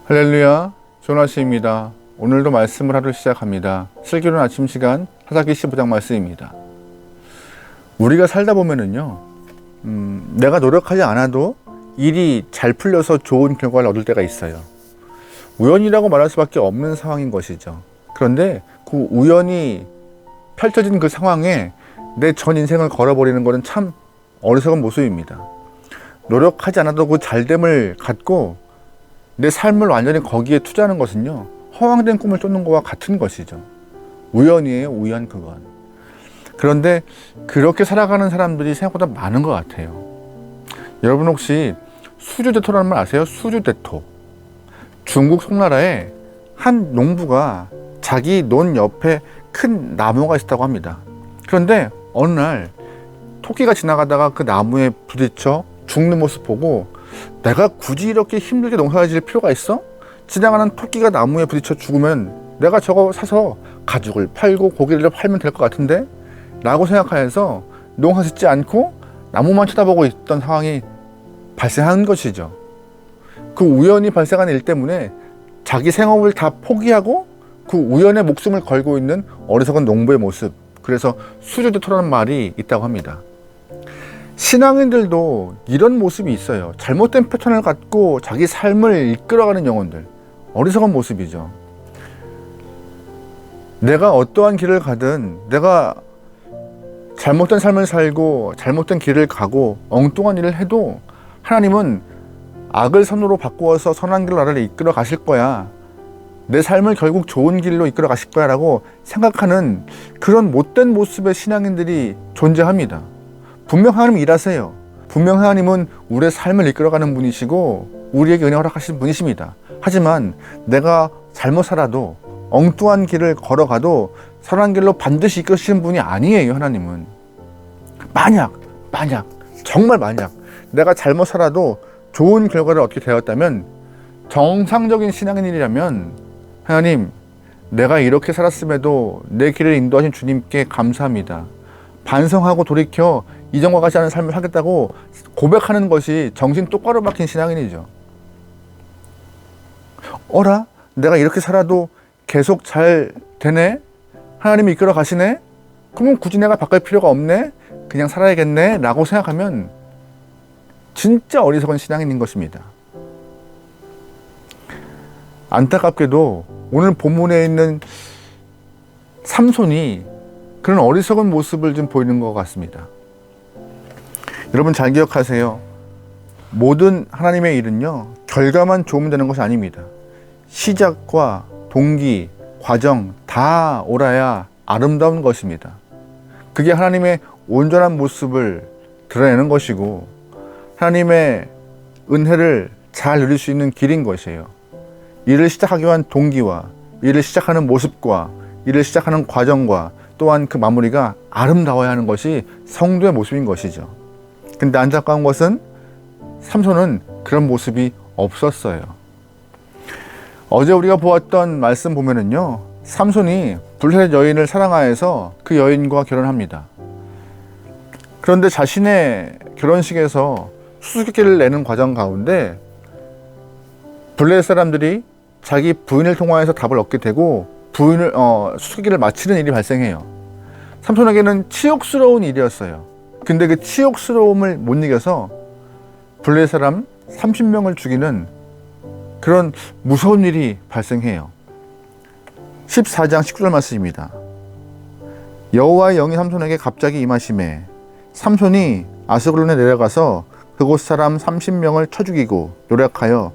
할렐루야, 좋은 아침입니다. 오늘도 말씀을 하루 시작합니다. 슬기로운 아침 시간 사사기 15장 말씀입니다. 우리가 살다 보면은요, 내가 노력하지 않아도 일이 잘 풀려서 좋은 결과를 얻을 때가 있어요. 우연이라고 말할 수밖에 없는 상황인 것이죠. 그런데 그 우연이 펼쳐진 그 상황에 내 전 인생을 걸어버리는 것은 참 어리석은 모습입니다. 노력하지 않아도 그 잘됨을 갖고 내 삶을 완전히 거기에 투자하는 것은요, 허황된 꿈을 쫓는 것과 같은 것이죠. 우연이에요, 우연 그건. 그런데 그렇게 살아가는 사람들이 생각보다 많은 것 같아요. 여러분 혹시 수주대토라는 말 아세요? 수주대토. 중국 송나라에 한 농부가 자기 논 옆에 큰 나무가 있었다고 합니다. 그런데 어느 날 토끼가 지나가다가 그 나무에 부딪혀 죽는 모습 보고 내가 굳이 이렇게 힘들게 농사를 지을 필요가 있어? 지나가는 토끼가 나무에 부딪혀 죽으면 내가 저거 사서 가죽을 팔고 고기를 팔면 될 것 같은데? 라고 생각하여서 농사 짓지 않고 나무만 쳐다보고 있던 상황이 발생한 것이죠. 그 우연히 발생한 일 때문에 자기 생업을 다 포기하고 그 우연에 목숨을 걸고 있는 어리석은 농부의 모습, 그래서 수주대토라는 말이 있다고 합니다. 신앙인들도 이런 모습이 있어요. 잘못된 패턴을 갖고 자기 삶을 이끌어가는 영혼들, 어리석은 모습이죠. 내가 어떠한 길을 가든 내가 잘못된 삶을 살고 잘못된 길을 가고 엉뚱한 일을 해도 하나님은 악을 선으로 바꾸어서 선한 길로 나를 이끌어 가실 거야, 내 삶을 결국 좋은 길로 이끌어 가실 거야 라고 생각하는 그런 못된 모습의 신앙인들이 존재합니다. 분명 하나님 일하세요. 분명 하나님은 우리의 삶을 이끌어가는 분이시고 우리에게 은혜 허락하신 분이십니다. 하지만 내가 잘못 살아도 엉뚱한 길을 걸어가도 선한 길로 반드시 이끄시는 분이 아니에요. 하나님은 만약 정말 만약 내가 잘못 살아도 좋은 결과를 얻게 되었다면, 정상적인 신앙인이라면 하나님, 내가 이렇게 살았음에도 내 길을 인도하신 주님께 감사합니다, 반성하고 돌이켜 이전과 같지 않은 삶을 하겠다고 고백하는 것이 정신 똑바로 박힌 신앙인이죠. 어라? 내가 이렇게 살아도 계속 잘 되네? 하나님이 이끌어 가시네? 그러면 굳이 내가 바꿀 필요가 없네? 그냥 살아야겠네? 라고 생각하면 진짜 어리석은 신앙인인 것입니다. 안타깝게도 오늘 본문에 있는 삼손이 그런 어리석은 모습을 좀 보이는 것 같습니다. 여러분 잘 기억하세요. 모든 하나님의 일은요, 결과만 좋으면 되는 것이 아닙니다. 시작과 동기, 과정 다 옳아야 아름다운 것입니다. 그게 하나님의 온전한 모습을 드러내는 것이고 하나님의 은혜를 잘 누릴 수 있는 길인 것이에요. 일을 시작하기 위한 동기와 일을 시작하는 모습과 일을 시작하는 과정과 또한 그 마무리가 아름다워야 하는 것이 성도의 모습인 것이죠. 근데 안타까운 것은 삼손은 그런 모습이 없었어요. 어제 우리가 보았던 말씀 보면은요, 삼손이 블레셋 여인을 사랑하여서 그 여인과 결혼합니다. 그런데 자신의 결혼식에서 수수께끼를 내는 과정 가운데 블레셋 사람들이 자기 부인을 통하여서 답을 얻게 되고 수수께끼를 마치는 일이 발생해요. 삼손에게는 치욕스러운 일이었어요. 근데 그 치욕스러움을 못 이겨서 블레셋 사람 30명을 죽이는 그런 무서운 일이 발생해요. 14장 19절 말씀입니다. 여호와의 영이 삼손에게 갑자기 임하시매 삼손이 아스글론에 내려가서 그곳 사람 30명을 쳐 죽이고 노력하여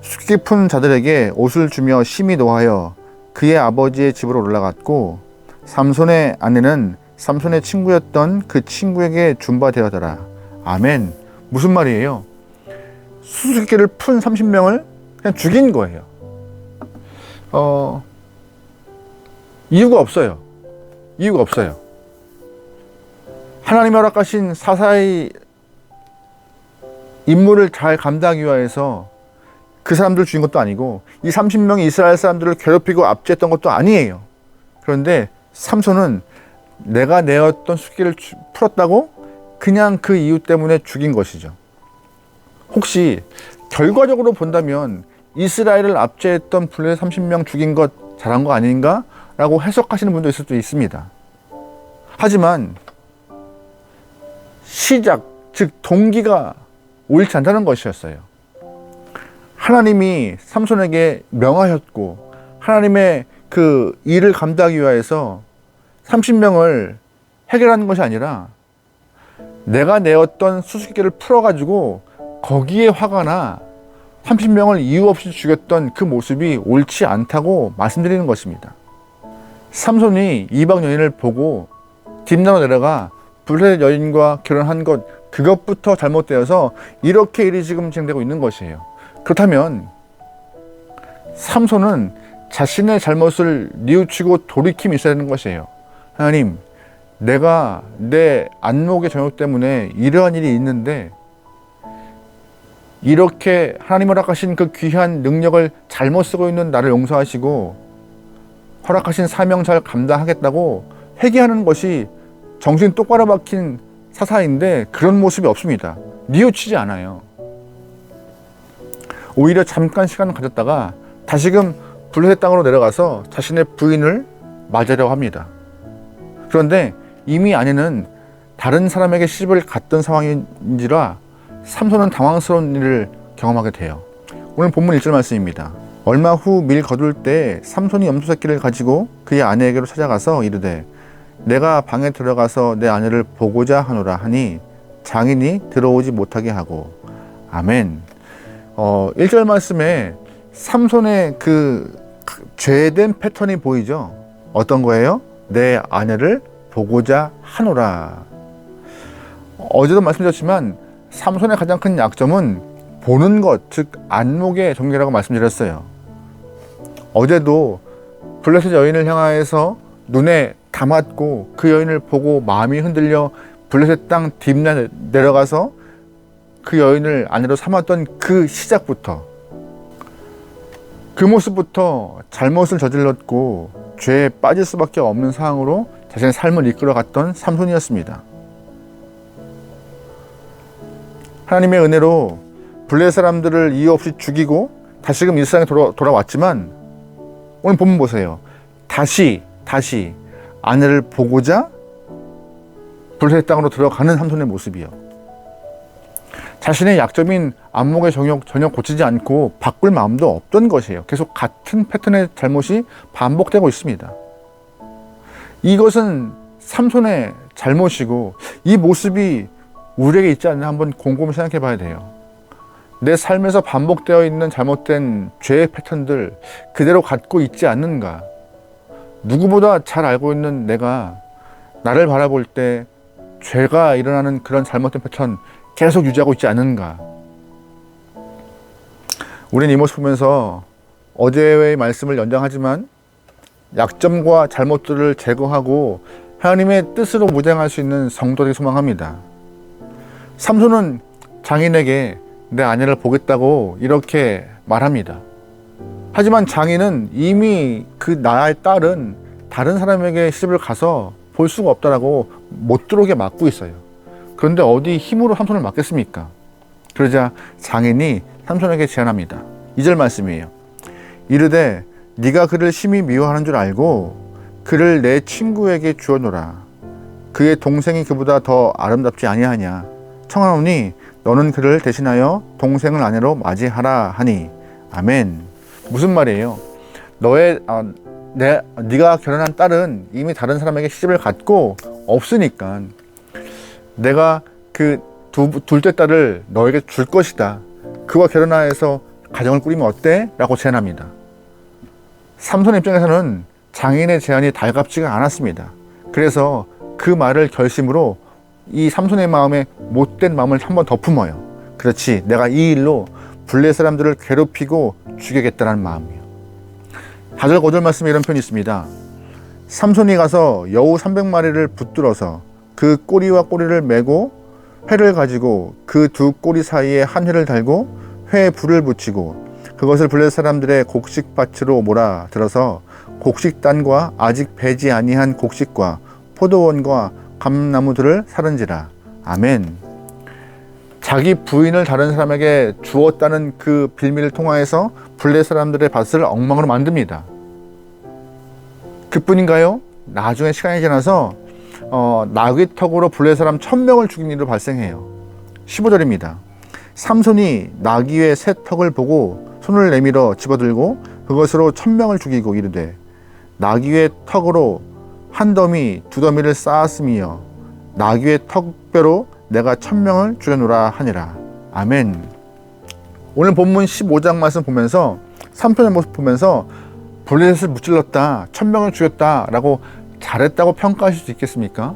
숫 깊은 자들에게 옷을 주며 심히 노하여 그의 아버지의 집으로 올라갔고 삼손의 아내는 삼손의 친구였던 그 친구에게 준바되었더라. 아멘. 무슨 말이에요? 수수께끼를 푼 30명을 그냥 죽인 거예요. 이유가 없어요. 하나님이 허락하신 사사의 임무를 잘 감당하기 위해서 그 사람들을 죽인 것도 아니고 이 30명이 이스라엘 사람들을 괴롭히고 압제했던 것도 아니에요. 그런데 삼손은 내가 내었던 수수께끼를 풀었다고 그냥 그 이유 때문에 죽인 것이죠. 혹시 결과적으로 본다면 이스라엘을 압제했던 블레셋 30명 죽인 것 잘한 거 아닌가? 라고 해석하시는 분도 있을 수도 있습니다. 하지만 시작, 즉 동기가 옳지 않다는 것이었어요. 하나님이 삼손에게 명하셨고 하나님의 그 일을 감당하기 위해서 30명을 해결하는 것이 아니라 내가 내었던 수수께끼를 풀어가지고 거기에 화가 나 30명을 이유 없이 죽였던 그 모습이 옳지 않다고 말씀드리는 것입니다. 삼손이 이방 여인을 보고 딥나로 내려가 블레셋 여인과 결혼한 것, 그것부터 잘못되어서 이렇게 일이 지금 진행되고 있는 것이에요. 그렇다면 삼손은 자신의 잘못을 뉘우치고 돌이킴이 있어야 되는 것이에요. 하나님, 내가 내 안목의 정욕 때문에 이러한 일이 있는데 이렇게 하나님 허락하신 그 귀한 능력을 잘못 쓰고 있는 나를 용서하시고 허락하신 사명 잘 감당하겠다고 회개하는 것이 정신 똑바로 박힌 사사인데 그런 모습이 없습니다. 뉘우치지 않아요. 오히려 잠깐 시간을 가졌다가 다시금 블레셋 땅으로 내려가서 자신의 부인을 맞으려고 합니다. 그런데 이미 아내는 다른 사람에게 시집을 갔던 상황인지라 삼손은 당황스러운 일을 경험하게 돼요. 오늘 본문 1절 말씀입니다. 얼마 후 밀 거둘 때 삼손이 염소 새끼를 가지고 그의 아내에게로 찾아가서 이르되 내가 방에 들어가서 내 아내를 보고자 하노라 하니 장인이 들어오지 못하게 하고. 아멘. 1절 말씀에 삼손의 그 죄된 패턴이 보이죠. 어떤 거예요? 내 아내를 보고자 하노라. 어제도 말씀드렸지만 삼손의 가장 큰 약점은 보는 것, 즉 안목의 정죄라고 말씀드렸어요. 어제도 블레셋 여인을 향하여서 눈에 담았고 그 여인을 보고 마음이 흔들려 블레셋 땅 딥나 내려가서 그 여인을 아내로 삼았던 그 시작부터, 그 모습부터 잘못을 저질렀고 죄에 빠질 수밖에 없는 상황으로 자신의 삶을 이끌어갔던 삼손이었습니다. 하나님의 은혜로 블레셋 사람들을 이유 없이 죽이고 다시금 이스라엘에 돌아왔지만 오늘 본문 보세요. 다시 아내를 보고자 블레셋 땅으로 들어가는 삼손의 모습이요. 자신의 약점인 안목의 정욕 전혀 고치지 않고 바꿀 마음도 없던 것이에요. 계속 같은 패턴의 잘못이 반복되고 있습니다. 이것은 삼손의 잘못이고 이 모습이 우리에게 있지 않나 한번 곰곰이 생각해 봐야 돼요. 내 삶에서 반복되어 있는 잘못된 죄의 패턴들 그대로 갖고 있지 않는가? 누구보다 잘 알고 있는 내가 나를 바라볼 때 죄가 일어나는 그런 잘못된 패턴 계속 유지하고 있지 않는가? 우리는 이 모습 보면서 어제의 말씀을 연장하지만 약점과 잘못들을 제거하고 하나님의 뜻으로 무장할 수 있는 성도들이 소망합니다. 삼손은 장인에게 내 아내를 보겠다고 이렇게 말합니다. 하지만 장인은 이미 그 나의 딸은 다른 사람에게 시집을 가서 볼 수가 없다라고 못 들어오게 막고 있어요. 그런데 어디 힘으로 삼손을 막겠습니까? 그러자 장인이 삼손에게 제안합니다. 2절 말씀이에요. 이르되 네가 그를 심히 미워하는 줄 알고 그를 내 친구에게 주어노라. 그의 동생이 그보다 더 아름답지 아니하냐. 청하노니 너는 그를 대신하여 동생을 아내로 맞이하라 하니. 아멘. 무슨 말이에요? 네가 결혼한 딸은 이미 다른 사람에게 시집을 갔고 없으니까 내가 그 둘째 딸을 너에게 줄 것이다. 그와 결혼하여서 가정을 꾸리면 어때? 라고 제안합니다. 삼손 입장에서는 장인의 제안이 달갑지가 않았습니다. 그래서 그 말을 결심으로 이 삼손의 마음에 못된 마음을 한번 더 품어요. 그렇지, 내가 이 일로 블레셋 사람들을 괴롭히고 죽이겠다는 마음이에요. 4절 5절 말씀에 이런 표현이 있습니다. 삼손이 가서 여우 300마리를 붙들어서 그 꼬리와 꼬리를 메고 회를 가지고 그 두 꼬리 사이에 한 회를 달고 회에 불을 붙이고 그것을 블레셋 사람들의 곡식밭으로 몰아 들어서 곡식단과 아직 배지 아니한 곡식과 포도원과 감나무들을 사른지라. 아멘. 자기 부인을 다른 사람에게 주었다는 그 빌미를 통하여서 블레 사람들의 밭을 엉망으로 만듭니다. 그뿐인가요? 나중에 시간이 지나서 나귀 턱으로 블레 사람 1000명을 죽인 일로 발생해요. 15절입니다. 삼손이 나귀의 새 턱을 보고 손을 내밀어 집어들고 그것으로 1000명을 죽이고 이르되 나귀의 턱으로 한 더미 두 더미를 쌓았으며 나귀의 턱뼈로 내가 1000명을 죽여노라 하니라. 아멘. 오늘 본문 15장 말씀 보면서 삼손의 모습 보면서 블레셋을 무찔렀다, 1000명을 죽였다 라고 잘했다고 평가하실 수 있겠습니까?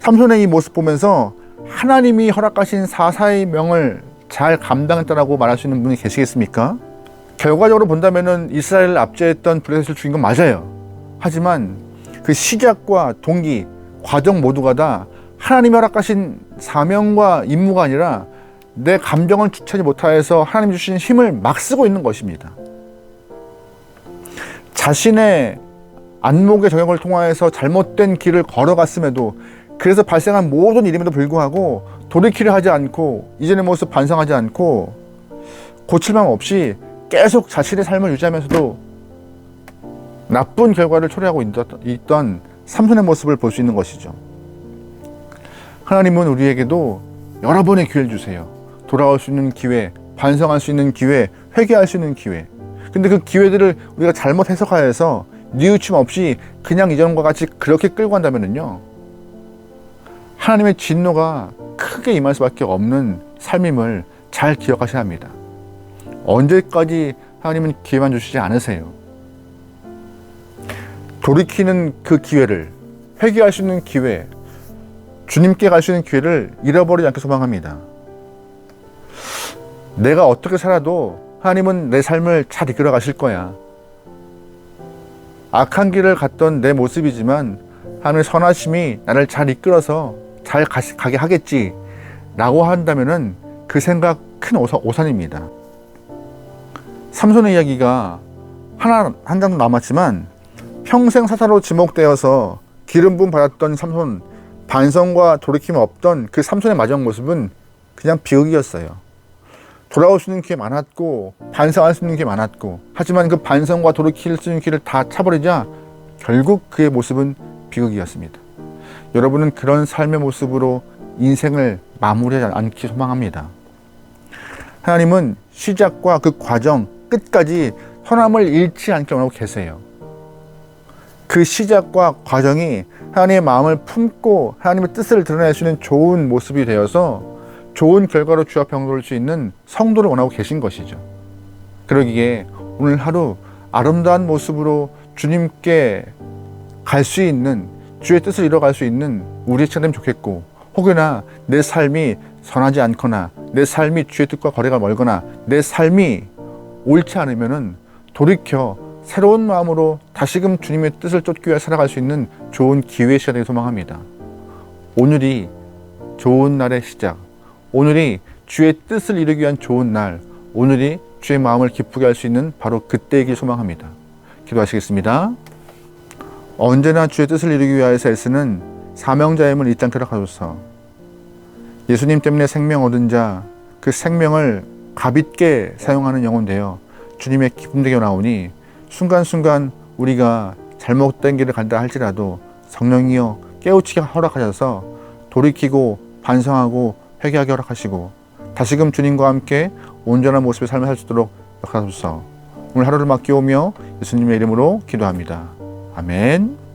삼손의 이 모습 보면서 하나님이 허락하신 사사의 명을 잘 감당했다라고 말할 수 있는 분이 계시겠습니까? 결과적으로 본다면은 이스라엘을 압제했던 블레셋을 죽인 건 맞아요. 하지만 그 시작과 동기, 과정 모두가 다 하나님이 허락하신 사명과 임무가 아니라 내 감정을 주체하지 못하여서 하나님 주신 힘을 막 쓰고 있는 것입니다. 자신의 안목의 정욕을 통하여서 잘못된 길을 걸어갔음에도 그래서 발생한 모든 일임에도 불구하고 돌이키려 하지 않고 이전의 모습 반성하지 않고 고칠망 없이 계속 자신의 삶을 유지하면서도 나쁜 결과를 초래하고 있던 삼손의 모습을 볼 수 있는 것이죠. 하나님은 우리에게도 여러 번의 기회를 주세요. 돌아올 수 있는 기회, 반성할 수 있는 기회, 회개할 수 있는 기회. 근데 그 기회들을 우리가 잘못 해석하여서 뉘우침 없이 그냥 이전과 같이 그렇게 끌고 간다면요, 하나님의 진노가 크게 임할 수밖에 없는 삶임을 잘 기억하셔야 합니다. 언제까지 하나님은 기회만 주시지 않으세요. 돌이키는 그 기회를, 회개할 수 있는 기회, 주님께 갈 수 있는 기회를 잃어버리지 않게 소망합니다. 내가 어떻게 살아도 하나님은 내 삶을 잘 이끌어 가실 거야. 악한 길을 갔던 내 모습이지만 하나님의 선하심이 나를 잘 이끌어서 잘 가게 하겠지 라고 한다면은 그 생각 큰 오산입니다. 삼손의 이야기가 한 장도 남았지만 평생 사사로 지목되어서 기름 부음 받았던 삼손, 반성과 돌이킴이 없던 그 삼손의 마지막 모습은 그냥 비극이었어요. 돌아올 수 있는 기회 많았고 반성할 수 있는 기회 많았고 하지만 그 반성과 돌이킬 수 있는 길을 다 차버리자 결국 그의 모습은 비극이었습니다. 여러분은 그런 삶의 모습으로 인생을 마무리하지 않기 소망합니다. 하나님은 시작과 그 과정 끝까지 선함을 잃지 않게 원하고 계세요. 그 시작과 과정이 하나님의 마음을 품고 하나님의 뜻을 드러낼 수 있는 좋은 모습이 되어서 좋은 결과로 주 앞에 올 수 있는 성도를 원하고 계신 것이죠. 그러기에 오늘 하루 아름다운 모습으로 주님께 갈 수 있는, 주의 뜻을 이뤄갈 수 있는 우리의 시간 되면 좋겠고, 혹여나 내 삶이 선하지 않거나 내 삶이 주의 뜻과 거리가 멀거나 내 삶이 옳지 않으면은 돌이켜 새로운 마음으로 다시금 주님의 뜻을 쫓기 위해 살아갈 수 있는 좋은 기회의 시간을 소망합니다. 오늘이 좋은 날의 시작, 오늘이 주의 뜻을 이루기 위한 좋은 날, 오늘이 주의 마음을 기쁘게 할 수 있는 바로 그때이길 소망합니다. 기도하시겠습니다. 언제나 주의 뜻을 이루기 위하여서 애쓰는 사명자임을 잊지 않도록 하소서. 예수님 때문에 생명 얻은 자, 그 생명을 가볍게 사용하는 영혼 되어 주님의 기쁨 되게 나오니 순간순간 우리가 잘못된 길을 간다 할지라도 성령이여 깨우치게 허락하셔서 돌이키고 반성하고 회개하게 허락하시고 다시금 주님과 함께 온전한 모습의 삶을 살 수 있도록 역사하소서. 오늘 하루를 맡기오며 예수님의 이름으로 기도합니다. 아멘.